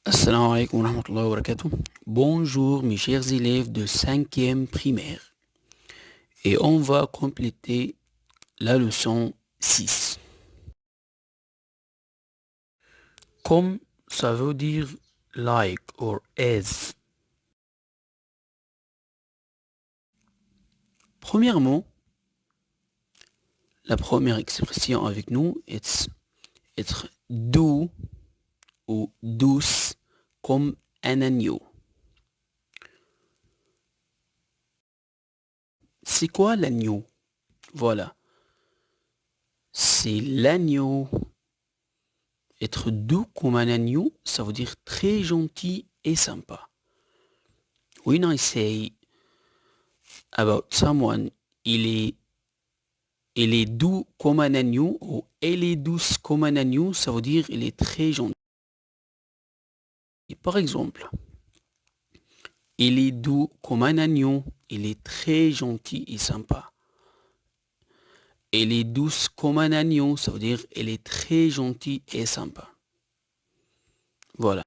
Assalamu alaikum wa rahmatullahi wa barakatuh. Bonjour mes chers élèves de 5e primaire. Et on va compléter la leçon 6. Comme ça veut dire like or as. Premièrement, la première expression avec nous est être doux ou douce comme un agneau. C'est quoi l'agneau? Voilà. C'est l'agneau. Être doux comme un agneau, ça veut dire très gentil et sympa. When I say about someone, il est doux comme un agneau ou elle est douce comme un agneau, ça veut dire il est très gentil. Et par exemple, il est doux comme un agneau, il est très gentil et sympa. Elle est douce comme un agneau, ça veut dire elle est très gentille et sympa. Voilà.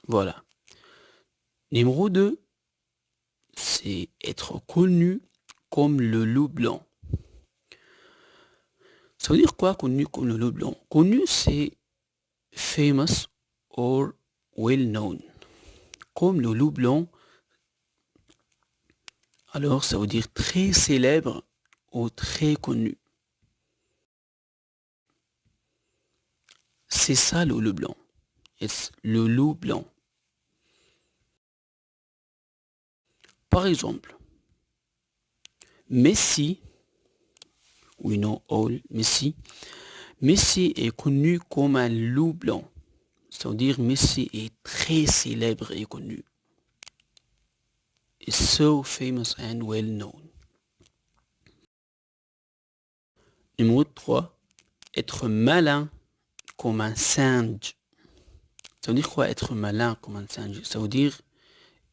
Voilà. Numéro 2, c'est être connu comme le loup blanc. Ça veut dire quoi, connu comme le loup blanc? Connu, c'est famous or well known. Comme le loup blanc, alors ça veut dire très célèbre ou très connu. C'est ça le loup blanc. It's le loup blanc. Par exemple, Messi, we know all Messi. Messi est connu comme un loup blanc. Ça veut dire Messi est très célèbre et connu. Is so famous and well known. Numéro 3, être malin comme un singe. Ça veut dire quoi être malin comme un singe? Ça veut dire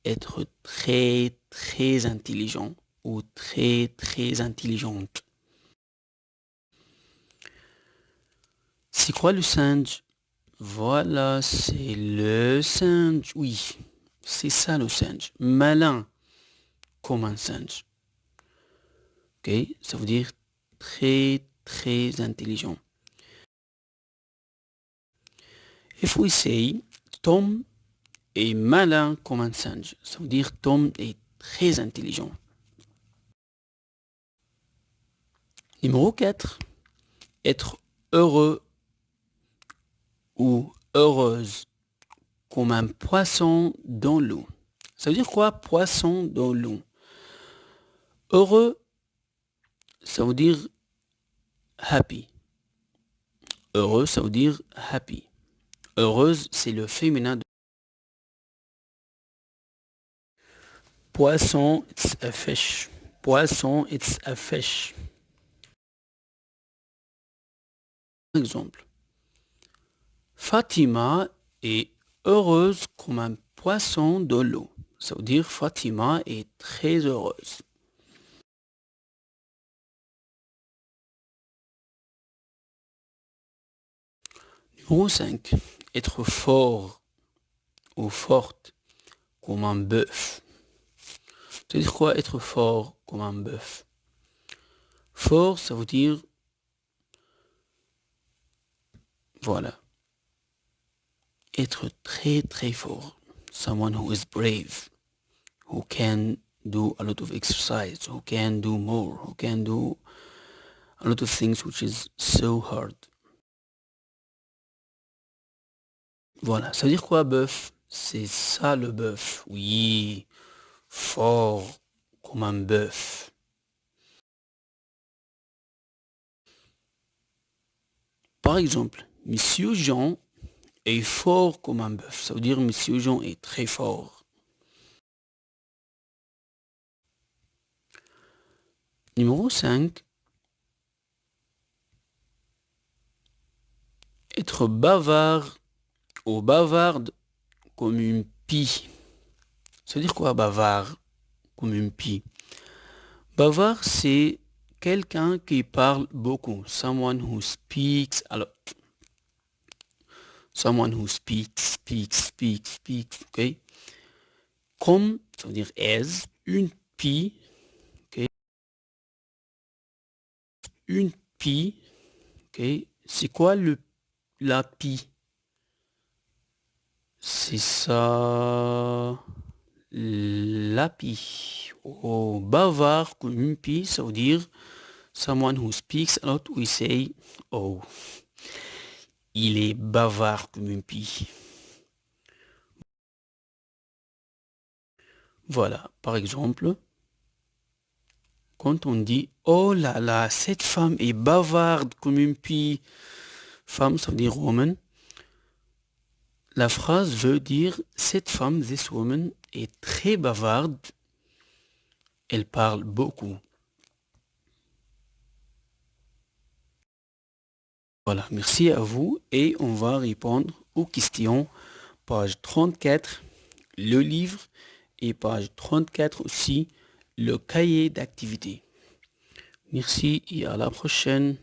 être très très intelligent ou très très intelligente. C'est quoi le singe? Voilà, c'est le singe. Oui, c'est ça le singe. Malin comme un singe. Ok, ça veut dire très très intelligent. If we say Tom est malin comme un singe, ça veut dire Tom est très intelligent. Numéro 4, être heureux ou heureuse comme un poisson dans l'eau. Ça veut dire quoi, poisson dans l'eau? Heureux, ça veut dire happy. Heureux, ça veut dire happy. Heureuse, c'est le féminin de poisson, it's a fish. Poisson, it's a fish. Par exemple, Fatima est heureuse comme un poisson dans l'eau. Ça veut dire Fatima est très heureuse. Numéro 5. Être fort ou forte comme un bœuf. Ça veut dire quoi être fort comme un bœuf? Fort, ça veut dire voilà. Être très très fort. Someone who is brave, who can do a lot of exercise, who can do more, who can do a lot of things which is so hard. Voilà, ça veut dire quoi bœuf? C'est ça le bœuf, oui, fort comme un bœuf. Par exemple, Monsieur Jean est fort comme un bœuf, ça veut dire Monsieur Jean est très fort. Numéro 5, être bavard ou bavarde comme une pie. Ça veut dire quoi bavard comme une pie? Bavard, c'est quelqu'un qui parle beaucoup. Someone who speaks a lot. Someone who speaks, ok? Comme, ça veut dire as, une pie, ok? Une pie, ok? C'est quoi la pie? C'est ça, la pie. Oh, bavard comme une pie, ça veut dire someone who speaks a lot, we say, oh, il est bavard comme une pie. Voilà, par exemple, quand on dit « Oh là là, cette femme est bavarde comme une pie », femme, ça veut dire woman. La phrase veut dire « Cette femme, this woman, est très bavarde, elle parle beaucoup ». Voilà, merci à vous et on va répondre aux questions. Page 34, le livre, et page 34 aussi, le cahier d'activité. Merci et à la prochaine.